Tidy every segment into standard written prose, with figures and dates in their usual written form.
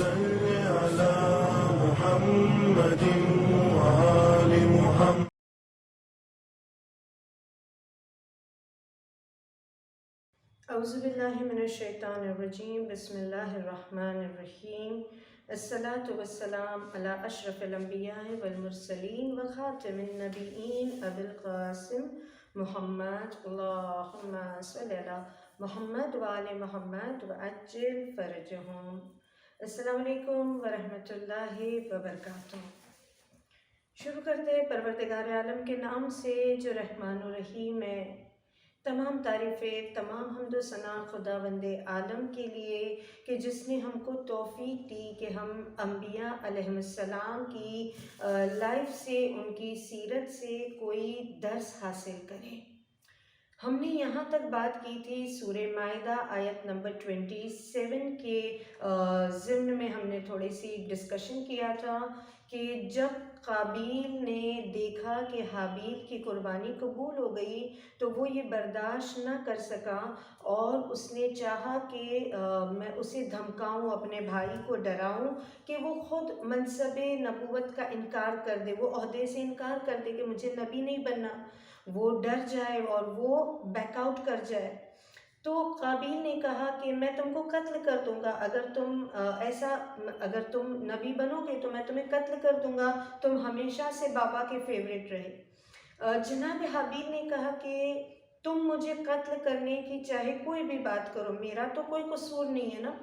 صل على محمد وآل محمد. اعوذ باللہ من الشیطان الرجیم. بسم اللہ الرحمن الرحیم. الصلاۃ والسلام علی اشرف الانبیاء والمرسلین وخاتم النبیین ابی القاسم محمد. اللہم صلی علی محمد وآل محمد وعجل فرجہم. السلام علیکم ورحمۃ اللہ وبرکاتہ. شروع کرتے ہیں پروردگار عالم کے نام سے جو رحمان و رحیم ہے. تمام تعریفیں، تمام حمد و ثنا خداوند عالم کے لیے کہ جس نے ہم کو توفیق دی کہ ہم انبیاء علیہ السلام کی لائف سے، ان کی سیرت سے کوئی درس حاصل کریں. ہم نے یہاں تک بات کی تھی سورہ مائدہ آیت نمبر 27 کے ضمن میں. ہم نے تھوڑی سی ڈسکشن کیا تھا کہ جب قابیل نے دیکھا کہ حابیل کی قربانی قبول ہو گئی تو وہ یہ برداشت نہ کر سکا اور اس نے چاہا کہ میں اسے دھمکاؤں، اپنے بھائی کو ڈراؤں کہ وہ خود منصب نبوت کا انکار کر دے، وہ عہدے سے انکار کر دے کہ مجھے نبی نہیں بننا، وہ ڈر جائے اور وہ بیک آؤٹ کر جائے. تو قابیل نے کہا کہ میں تم کو قتل کر دوں گا، اگر تم نبی بنو گے تو میں تمہیں قتل کر دوں گا، تم ہمیشہ سے بابا کے فیوریٹ رہے. جناب حابیل نے کہا کہ تم مجھے قتل کرنے کی چاہے کوئی بھی بات کرو، میرا تو کوئی قصور نہیں ہے نا.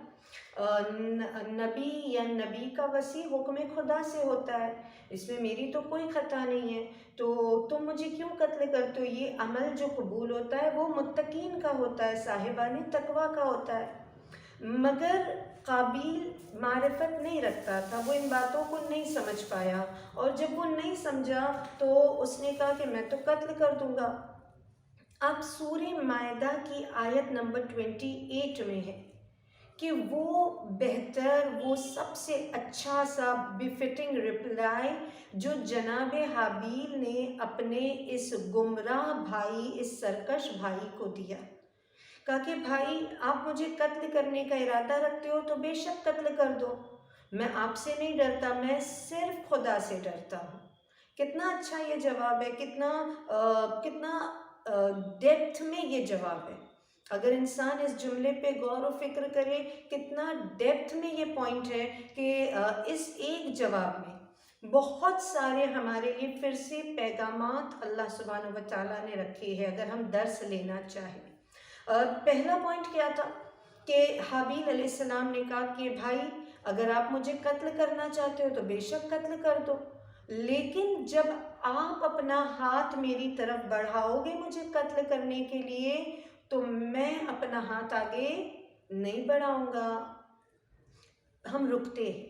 نبی یا نبی کا وصی حکم خدا سے ہوتا ہے، اس میں میری تو کوئی خطا نہیں ہے، تو تم مجھے کیوں قتل کرتے ہو؟ یہ عمل جو قبول ہوتا ہے وہ متقین کا ہوتا ہے، صاحبان تقوی کا ہوتا ہے. مگر قابیل معرفت نہیں رکھتا تھا، وہ ان باتوں کو نہیں سمجھ پایا، اور جب وہ نہیں سمجھا تو اس نے کہا کہ میں تو قتل کر دوں گا. اب سورہ مائدہ کی آیت نمبر 28 میں ہے کہ وہ بہتر، وہ سب سے اچھا سا بفٹنگ رپلائی جو جناب حابیل نے اپنے اس گمراہ بھائی، اس سرکش بھائی کو دیا. کہا کہ بھائی آپ مجھے قتل کرنے کا ارادہ رکھتے ہو تو بے شک قتل کر دو، میں آپ سے نہیں ڈرتا، میں صرف خدا سے ڈرتا ہوں. کتنا اچھا یہ جواب ہے، کتنا ڈیپتھ میں یہ جواب ہے. اگر انسان اس جملے پہ غور و فکر کرے کتنا ڈیپتھ میں یہ پوائنٹ ہے کہ اس ایک جواب میں بہت سارے ہمارے لیے پھر سے پیغامات اللہ سبحانہ و تعالیٰ نے رکھے ہیں اگر ہم درس لینا چاہیں. پہلا پوائنٹ کیا تھا کہ حابیل علیہ السلام نے کہا کہ بھائی اگر آپ مجھے قتل کرنا چاہتے ہو تو بے شک قتل کر دو، لیکن جب آپ اپنا ہاتھ میری طرف بڑھاؤ گے مجھے قتل کرنے کے لیے تو میں اپنا ہاتھ آگے نہیں بڑھاؤں گا. ہم رکتے ہیں،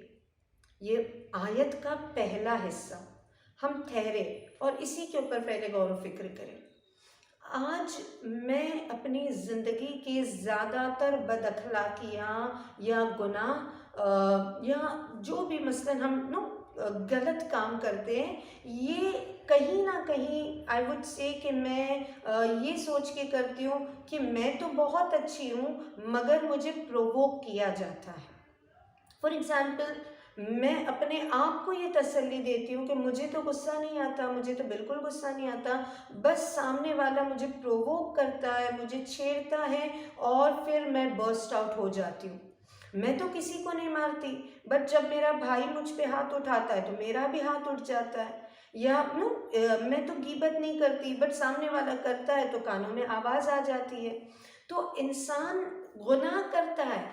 یہ آیت کا پہلا حصہ ہم ٹھہرے اور اسی کے اوپر پہلے غور و فکر کریں. آج میں اپنی زندگی کی زیادہ تر بد اخلاقیاں یا گناہ یا جو بھی مثلاً ہم غلط کام کرتے ہیں، یہ کہیں نہ کہیں آئی وڈ سے کہ میں یہ سوچ کے کرتی ہوں کہ میں تو بہت اچھی ہوں مگر مجھے پرووک کیا جاتا ہے. فار ایگزامپل میں اپنے آپ کو یہ تسلی دیتی ہوں کہ مجھے تو غصہ نہیں آتا، مجھے تو بالکل غصہ نہیں آتا، بس سامنے والا مجھے پرووک کرتا ہے، مجھے چھیڑتا ہے اور پھر میں برسٹ آؤٹ ہو جاتی ہوں. میں تو کسی کو نہیں مارتی، بٹ جب میرا بھائی مجھ پہ ہاتھ اٹھاتا ہے تو میرا بھی ہاتھ اٹھ جاتا ہے. یا میں تو غیبت نہیں کرتی بٹ سامنے والا کرتا ہے تو کانوں میں آواز آ جاتی ہے. تو انسان گناہ کرتا ہے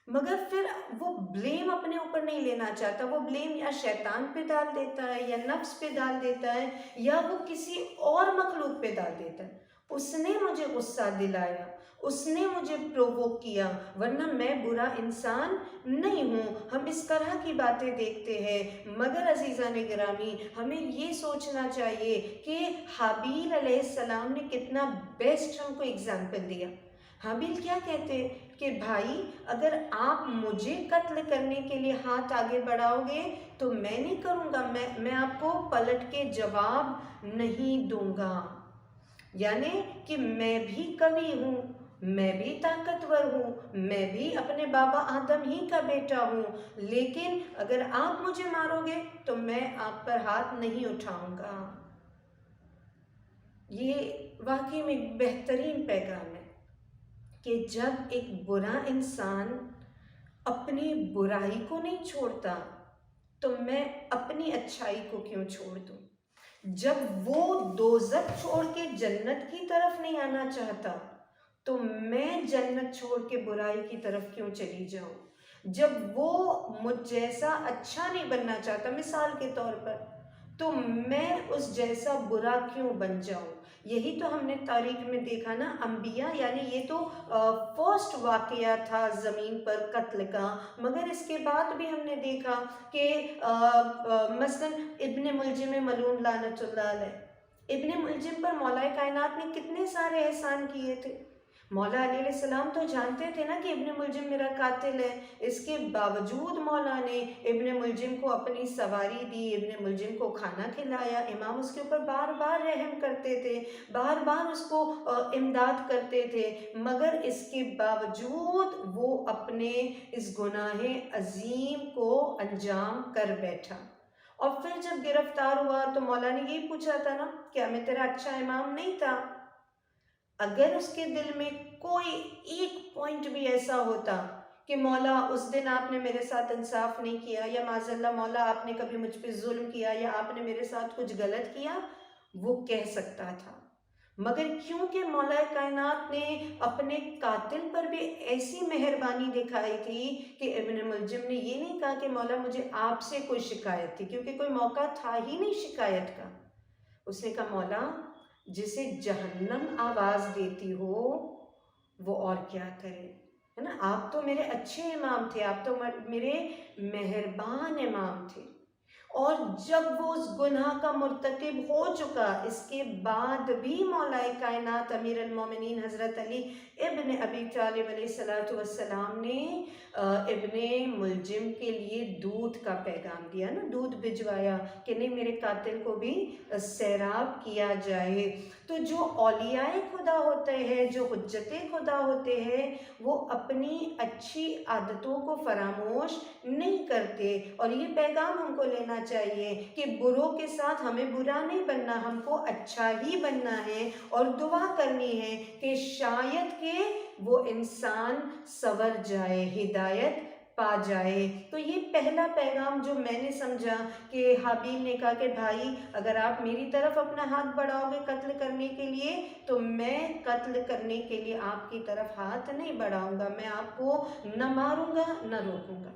مگر پھر وہ بلیم اپنے اوپر نہیں لینا چاہتا، وہ بلیم یا شیطان پہ ڈال دیتا ہے یا نفس پہ ڈال دیتا ہے یا وہ کسی اور مخلوق پہ ڈال دیتا ہے. اس نے مجھے غصہ دلایا، اس نے مجھے پرووک کیا، ورنہ میں برا انسان نہیں ہوں. ہم اس طرح کی باتیں دیکھتے ہیں مگر عزیزان گرامی ہمیں یہ سوچنا چاہیے کہ حابیل علیہ السلام نے کتنا بیسٹ ہم کو اگزامپل دیا. حابیل کیا کہتے کہ بھائی اگر آپ مجھے قتل کرنے کے لیے ہاتھ آگے بڑھاؤ گے تو میں نہیں کروں گا، میں آپ کو پلٹ کے جواب نہیں دوں گا. یعنی کہ میں بھی کبھی ہوں میں بھی طاقتور ہوں، میں بھی اپنے بابا آدم ہی کا بیٹا ہوں، لیکن اگر آپ مجھے مارو گے تو میں آپ پر ہاتھ نہیں اٹھاؤں گا۔ یہ واقعی میں ایک بہترین پیغام ہے کہ جب ایک برا انسان اپنی برائی کو نہیں چھوڑتا تو میں اپنی اچھائی کو کیوں چھوڑ دوں؟ جب وہ دوزخ چھوڑ کے جنت کی طرف نہیں آنا چاہتا تو میں جنت چھوڑ کے برائی کی طرف کیوں چلی جاؤں؟ جب وہ مجھ جیسا اچھا نہیں بننا چاہتا مثال کے طور پر، تو میں اس جیسا برا کیوں بن جاؤں؟ یہی تو ہم نے تاریخ میں دیکھا نا، انبیاء، یعنی یہ تو فرسٹ واقعہ تھا زمین پر قتل کا، مگر اس کے بعد بھی ہم نے دیکھا کہ مثلا ابن ملجم ملعون لعنت اللہ علیہ، ابن ملجم پر مولا کائنات نے کتنے سارے احسان کیے تھے۔ مولا علیہ السلام تو جانتے تھے نا کہ ابن ملجم میرا قاتل ہے، اس کے باوجود مولا نے ابن ملجم کو اپنی سواری دی، ابن ملجم کو کھانا کھلایا، امام اس کے اوپر بار بار رحم کرتے تھے، بار بار اس کو امداد کرتے تھے، مگر اس کے باوجود وہ اپنے اس گناہ عظیم کو انجام کر بیٹھا۔ اور پھر جب گرفتار ہوا تو مولا نے یہی پوچھا تھا نا، کیا میں تیرا اچھا امام نہیں تھا؟ اگر اس کے دل میں کوئی ایک پوائنٹ بھی ایسا ہوتا کہ مولا اس دن آپ نے میرے ساتھ انصاف نہیں کیا، یا معاذ اللہ مولا آپ نے کبھی مجھ پہ ظلم کیا، یا آپ نے میرے ساتھ کچھ غلط کیا، وہ کہہ سکتا تھا۔ مگر کیونکہ مولا کائنات نے اپنے قاتل پر بھی ایسی مہربانی دکھائی تھی کہ ابن ملجم نے یہ نہیں کہا کہ مولا مجھے آپ سے کوئی شکایت تھی، کیونکہ کوئی موقع تھا ہی نہیں شکایت کا۔ اس نے کہا مولا جسے جہنم آواز دیتی ہو وہ اور کیا کرے، ہے نا، آپ تو میرے اچھے امام تھے، آپ تو میرے مہربان امام تھے۔ اور جب وہ اس گناہ کا مرتکب ہو چکا، اس کے بعد بھی مولا کائنات امیر المومنین حضرت علی ابن ابی طالب علیہ السلام نے ابن ملجم کے لیے دودھ کا پیغام دیا نا، دودھ بھجوایا کہ نہیں میرے قاتل کو بھی سیراب کیا جائے۔ تو جو اولیاء خدا ہوتے ہیں، جو حجت خدا ہوتے ہیں، وہ اپنی اچھی عادتوں کو فراموش نہیں کرتے، اور یہ پیغام ہم کو لینا چاہیے کہ بروں کے ساتھ ہمیں برا نہیں بننا، ہم کو اچھا ہی بننا ہے، اور دعا کرنی ہے کہ شاید کہ وہ انسان سنور جائے، ہدایت پا جائے۔ تو یہ پہلا پیغام جو میں نے سمجھا کہ حابیل نے کہا کہ بھائی اگر آپ میری طرف اپنا ہاتھ بڑھاؤ گے قتل کرنے کے لیے تو میں قتل کرنے کے لیے آپ کی طرف ہاتھ نہیں بڑھاؤں گا، میں آپ کو نہ ماروں گا نہ روکوں گا۔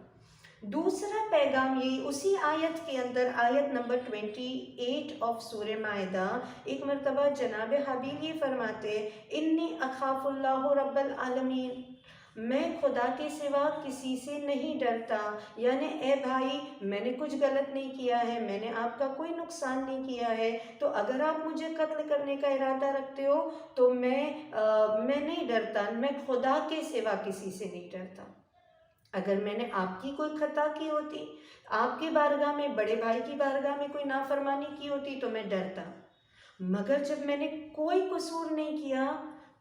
دوسرا پیغام یہی اسی آیت کے اندر، آیت نمبر 28 آف سورہ مائدہ، ایک مرتبہ جناب حابیل یہ فرماتے انی اخاف اللہ رب العالمین، میں خدا کے سوا کسی سے نہیں ڈرتا، یعنی اے بھائی میں نے کچھ غلط نہیں کیا ہے، میں نے آپ کا کوئی نقصان نہیں کیا ہے، تو اگر آپ مجھے قتل کرنے کا ارادہ رکھتے ہو تو میں نہیں ڈرتا، میں خدا کے سوا کسی سے نہیں ڈرتا۔ اگر میں نے آپ کی کوئی خطا کی ہوتی، آپ کی بارگاہ میں، بڑے بھائی کی بارگاہ میں کوئی نافرمانی کی ہوتی تو میں ڈرتا، مگر جب میں نے کوئی قصور نہیں کیا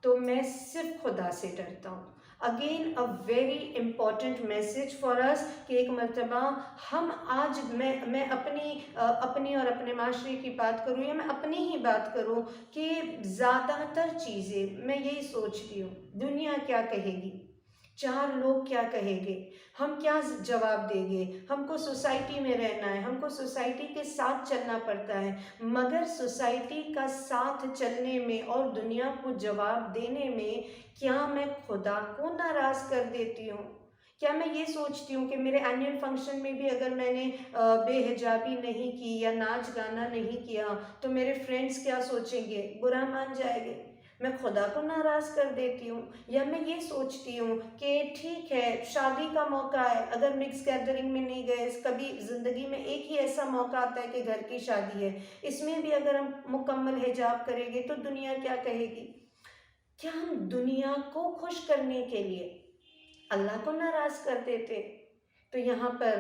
تو میں صرف خدا سے ڈرتا ہوں۔ Again a very important message for اس کہ ایک مرتبہ ہم آج میں اپنی اور اپنے معاشرے کی بات کروں یا میں اپنی ہی بات کروں کہ زیادہ تر چیزیں میں یہی سوچتی ہوں دنیا کیا کہے گی، چار لوگ کیا کہیں گے، ہم کیا جواب دیں گے، ہم کو سوسائٹی میں رہنا ہے، ہم کو سوسائٹی کے ساتھ چلنا پڑتا ہے، مگر سوسائٹی کا ساتھ چلنے میں اور دنیا کو جواب دینے میں کیا میں خدا کو ناراض کر دیتی ہوں؟ کیا میں یہ سوچتی ہوں کہ میرے اینول فنکشن میں بھی اگر میں نے بے حجابی نہیں کی یا ناچ گانا نہیں کیا تو میرے فرینڈز کیا سوچیں گے، برا مان جائیں گے، میں خدا کو ناراض کر دیتی ہوں؟ یا میں یہ سوچتی ہوں کہ ٹھیک ہے شادی کا موقع ہے، اگر مکس گیدرنگ میں نہیں گئے، کبھی زندگی میں ایک ہی ایسا موقع آتا ہے کہ گھر کی شادی ہے، اس میں بھی اگر ہم مکمل حجاب کریں گے تو دنیا کیا کہے گی؟ کیا ہم دنیا کو خوش کرنے کے لیے اللہ کو ناراض کر دیتے؟ تو یہاں پر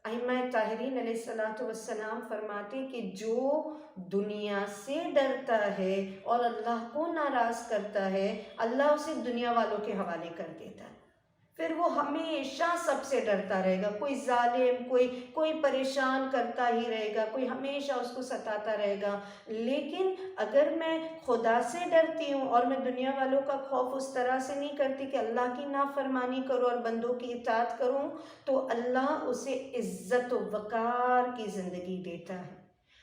ائمہ طاہرین علیہ الصلوۃ والسلام فرماتے کہ جو دنیا سے ڈرتا ہے اور اللہ کو ناراض کرتا ہے، اللہ اسے دنیا والوں کے حوالے کر دیتا ہے، پھر وہ ہمیشہ سب سے ڈرتا رہے گا، کوئی ظالم، کوئی پریشان کرتا ہی رہے گا، کوئی ہمیشہ اس کو ستاتا رہے گا۔ لیکن اگر میں خدا سے ڈرتی ہوں اور میں دنیا والوں کا خوف اس طرح سے نہیں کرتی کہ اللہ کی نافرمانی کروں اور بندوں کی اطاعت کروں، تو اللہ اسے عزت و وقار کی زندگی دیتا ہے۔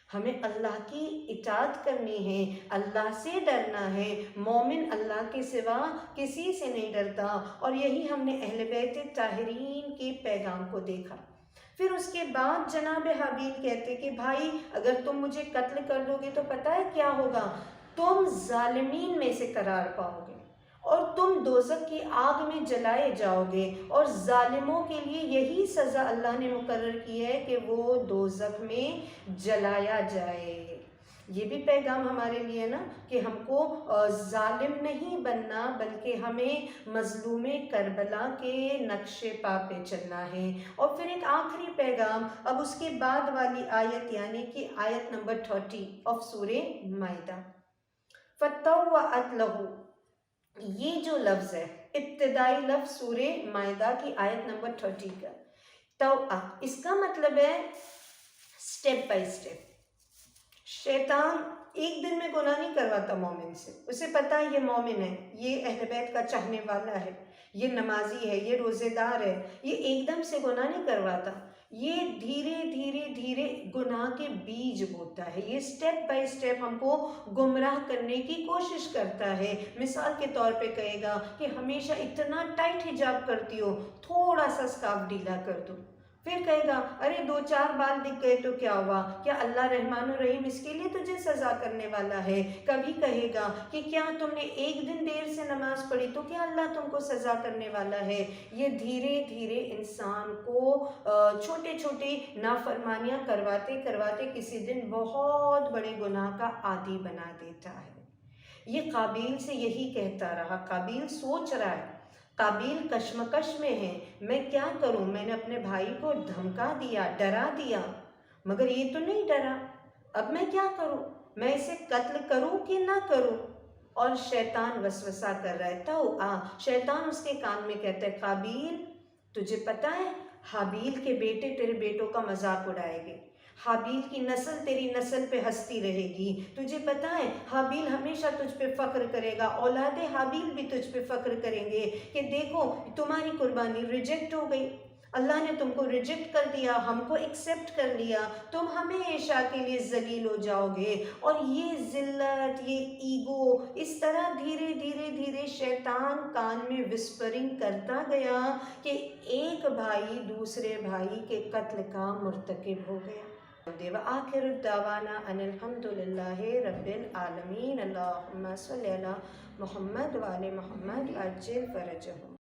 ہمیں اللہ کی اطاعت کرنی ہے، اللہ سے ڈرنا ہے۔ مومن اللہ کے سوا کسی سے نہیں ڈرتا، اور یہی ہم نے اہل بیت طاہرین کے پیغام کو دیکھا۔ پھر اس کے بعد جناب حابیل کہتے کہ بھائی اگر تم مجھے قتل کر دو گے تو پتہ ہے کیا ہوگا؟ تم ظالمین میں سے قرار پاؤ گے اور تم دوزخ کی آگ میں جلائے جاؤ گے، اور ظالموں کے لیے یہی سزا اللہ نے مقرر کی ہے کہ وہ دوزخ میں جلایا جائے۔ یہ بھی پیغام ہمارے لیے نا کہ ہم کو ظالم نہیں بننا، بلکہ ہمیں مظلوم کربلا کے نقش پا پہ چلنا ہے۔ اور پھر ایک آخری پیغام اب اس کے بعد والی آیت، یعنی کہ آیت نمبر 30 آف سورہ مائدہ، فَطَوَّعَتْ لَهُ، یہ جو لفظ ہے ابتدائی لفظ سورہ مائدہ کی آیت نمبر 30 کا توعہ، اس کا مطلب ہے سٹیپ بائی سٹیپ۔ شیطان ایک دن میں گناہ نہیں کرواتا مومن سے، اسے پتہ ہے یہ مومن ہے، یہ اہل بیت کا چاہنے والا ہے، یہ نمازی ہے، یہ روزے دار ہے، یہ ایک دم سے گناہ نہیں کرواتا، یہ دھیرے دھیرے دھیرے گناہ کے بیج بوتا ہے، یہ سٹیپ بائی سٹیپ ہم کو گمراہ کرنے کی کوشش کرتا ہے۔ مثال کے طور پہ کہے گا کہ ہمیشہ اتنا ٹائٹ حجاب کرتی ہو، تھوڑا سا سکارف ڈھیلا کر دو۔ پھر کہے گا ارے 2-4 بال دکھ گئے تو کیا ہوا، کیا اللہ رحمان الرحیم اس کے لیے تجھے سزا کرنے والا ہے؟ کبھی کہے گا کہ کیا تم نے ایک دن دیر سے نماز پڑھی تو کیا اللہ تم کو سزا کرنے والا ہے؟ یہ دھیرے دھیرے انسان کو چھوٹے چھوٹے نافرمانیاں کرواتے کرواتے کسی دن بہت بڑے گناہ کا عادی بنا دیتا ہے۔ یہ قابیل سے یہی کہتا رہا، قابیل سوچ رہا ہے، قابیل کشمکش میں ہے، میں کیا کروں؟ میں نے اپنے بھائی کو دھمکا دیا، ڈرا دیا، مگر یہ تو نہیں ڈرا، اب میں کیا کروں؟ میں اسے قتل کروں کہ نہ کروں؟ اور شیطان وسوسہ کر رہا ہے، تو شیطان اس کے کان میں کہتا ہے قابیل تجھے پتہ ہے حابیل کے بیٹے تیرے بیٹوں کا مذاق اڑائے گے، حابیل کی نسل تیری نسل پہ ہنستی رہے گی، تجھے پتہ ہے حابیل ہمیشہ تجھ پہ فخر کرے گا، اولاد حابیل بھی تجھ پہ فخر کریں گے کہ دیکھو تمہاری قربانی ریجیکٹ ہو گئی، اللہ نے تم کو ریجیکٹ کر دیا، ہم کو ایکسیپٹ کر لیا، تم ہمیشہ کے لیے ذلیل ہو جاؤ گے۔ اور یہ ذلت، یہ ایگو، اس طرح دھیرے دھیرے دھیرے شیطان کان میں وسپرنگ کرتا گیا کہ ایک بھائی دوسرے بھائی کے قتل کا مرتکب ہو گیا۔ وآخر الدعوانا ان الحمد للہ رب العالمین، اللہم صلی علی محمد وآل محمد عجل فرجہم۔